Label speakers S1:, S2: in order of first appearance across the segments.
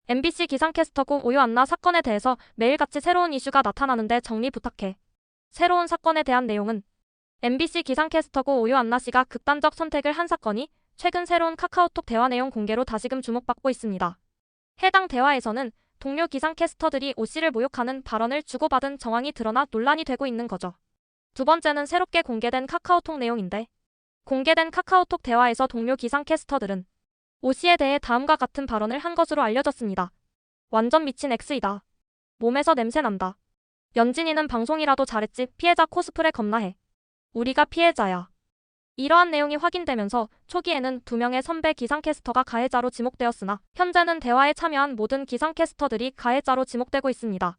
S1: MBC 기상캐스터고 오유안나 사건에 대해서 매일같이 새로운 이슈가 나타나는데 정리 부탁해. 새로운 사건에 대한 내용은 MBC 기상캐스터고 오유안나 씨가 극단적 선택을 한 사건이 최근 새로운 카카오톡 대화 내용 공개로 다시금 주목받고 있습니다. 해당 대화에서는 동료 기상캐스터들이 오 씨를 모욕하는 발언을 주고받은 정황이 드러나 논란이 되고 있는 거죠. 두 번째는 새롭게 공개된 카카오톡 내용인데, 공개된 카카오톡 대화에서 동료 기상캐스터들은 오 씨에 대해 다음과 같은 발언을 한 것으로 알려졌습니다. 완전 미친 X이다. 몸에서 냄새 난다. 연진이는 방송이라도 잘했지. 피해자 코스프레 겁나 해. 우리가 피해자야. 이러한 내용이 확인되면서 초기에는 2명의 선배 기상캐스터가 가해자로 지목되었으나 현재는 대화에 참여한 모든 기상캐스터들이 가해자로 지목되고 있습니다.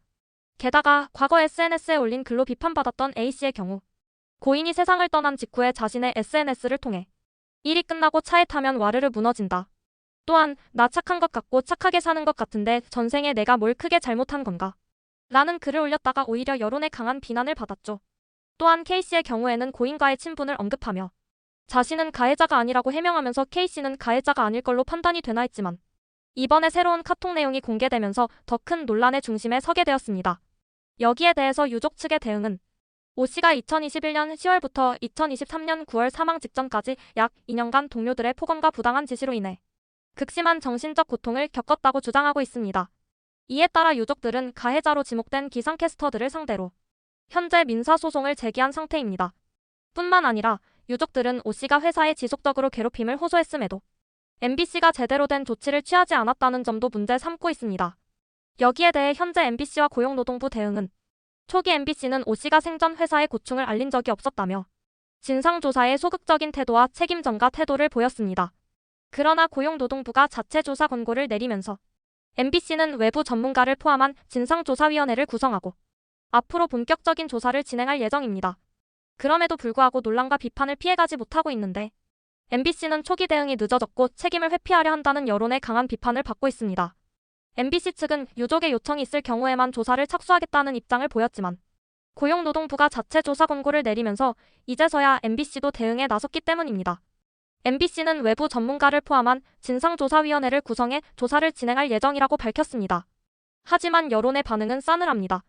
S1: 게다가 과거 SNS에 올린 글로 비판받았던 A씨의 경우 고인이 세상을 떠난 직후에 자신의 SNS를 통해 일이 끝나고 차에 타면 와르르 무너진다. 또한 나 착한 것 같고 착하게 사는 것 같은데 전생에 내가 뭘 크게 잘못한 건가? 라는 글을 올렸다가 오히려 여론의 강한 비난을 받았죠. 또한 K씨의 경우에는 고인과의 친분을 언급하며 자신은 가해자가 아니라고 해명하면서 K씨는 가해자가 아닐 걸로 판단이 되나 했지만 이번에 새로운 카톡 내용이 공개되면서 더 큰 논란의 중심에 서게 되었습니다. 여기에 대해서 유족 측의 대응은 오 씨가 2021년 10월부터 2023년 9월 사망 직전까지 약 2년간 동료들의 폭언과 부당한 지시로 인해 극심한 정신적 고통을 겪었다고 주장하고 있습니다. 이에 따라 유족들은 가해자로 지목된 기상캐스터들을 상대로 현재 민사소송을 제기한 상태입니다. 뿐만 아니라 유족들은 오 씨가 회사에 지속적으로 괴롭힘을 호소했음에도 MBC가 제대로 된 조치를 취하지 않았다는 점도 문제 삼고 있습니다. 여기에 대해 현재 MBC와 고용노동부 대응은 초기 MBC는 오 씨가 생전 회사에 고충을 알린 적이 없었다며 진상조사에 소극적인 태도와 책임 전가 태도를 보였습니다. 그러나 고용노동부가 자체 조사 권고를 내리면서 MBC는 외부 전문가를 포함한 진상조사위원회를 구성하고 앞으로 본격적인 조사를 진행할 예정입니다. 그럼에도 불구하고 논란과 비판을 피해가지 못하고 있는데 MBC는 초기 대응이 늦어졌고 책임을 회피하려 한다는 여론의 강한 비판을 받고 있습니다. MBC 측은 유족의 요청이 있을 경우에만 조사를 착수하겠다는 입장을 보였지만 고용노동부가 자체 조사 권고를 내리면서 이제서야 MBC도 대응에 나섰기 때문입니다. MBC는 외부 전문가를 포함한 진상조사위원회를 구성해 조사를 진행할 예정이라고 밝혔습니다. 하지만 여론의 반응은 싸늘합니다.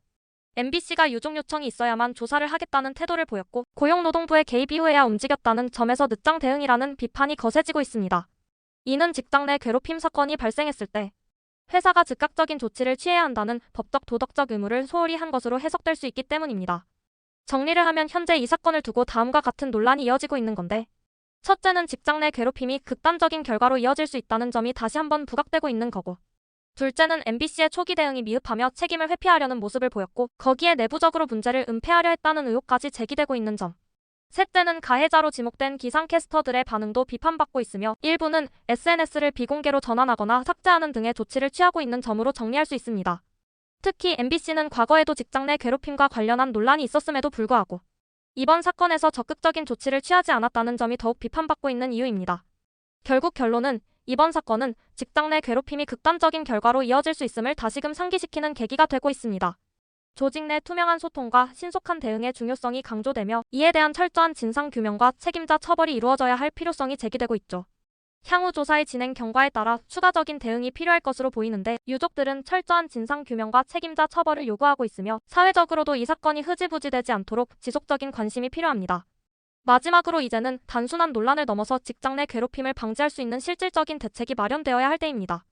S1: MBC가 유족 요청이 있어야만 조사를 하겠다는 태도를 보였고 고용노동부의 개입 이후에야 움직였다는 점에서 늦장 대응이라는 비판이 거세지고 있습니다. 이는 직장 내 괴롭힘 사건이 발생했을 때 회사가 즉각적인 조치를 취해야 한다는 법적 도덕적 의무를 소홀히 한 것으로 해석될 수 있기 때문입니다. 정리를 하면 현재 이 사건을 두고 다음과 같은 논란이 이어지고 있는 건데, 첫째는 직장 내 괴롭힘이 극단적인 결과로 이어질 수 있다는 점이 다시 한번 부각되고 있는 거고, 둘째는 MBC의 초기 대응이 미흡하며 책임을 회피하려는 모습을 보였고 거기에 내부적으로 문제를 은폐하려 했다는 의혹까지 제기되고 있는 점, 셋째는 가해자로 지목된 기상캐스터들의 반응도 비판받고 있으며 일부는 SNS를 비공개로 전환하거나 삭제하는 등의 조치를 취하고 있는 점으로 정리할 수 있습니다. 특히 MBC는 과거에도 직장 내 괴롭힘과 관련한 논란이 있었음에도 불구하고 이번 사건에서 적극적인 조치를 취하지 않았다는 점이 더욱 비판받고 있는 이유입니다. 결국 결론은 이번 사건은 직장 내 괴롭힘이 극단적인 결과로 이어질 수 있음을 다시금 상기시키는 계기가 되고 있습니다. 조직 내 투명한 소통과 신속한 대응의 중요성이 강조되며 이에 대한 철저한 진상규명과 책임자 처벌이 이루어져야 할 필요성이 제기되고 있죠. 향후 조사의 진행 경과에 따라 추가적인 대응이 필요할 것으로 보이는데 유족들은 철저한 진상규명과 책임자 처벌을 요구하고 있으며 사회적으로도 이 사건이 흐지부지되지 않도록 지속적인 관심이 필요합니다. 마지막으로 이제는 단순한 논란을 넘어서 직장 내 괴롭힘을 방지할 수 있는 실질적인 대책이 마련되어야 할 때입니다.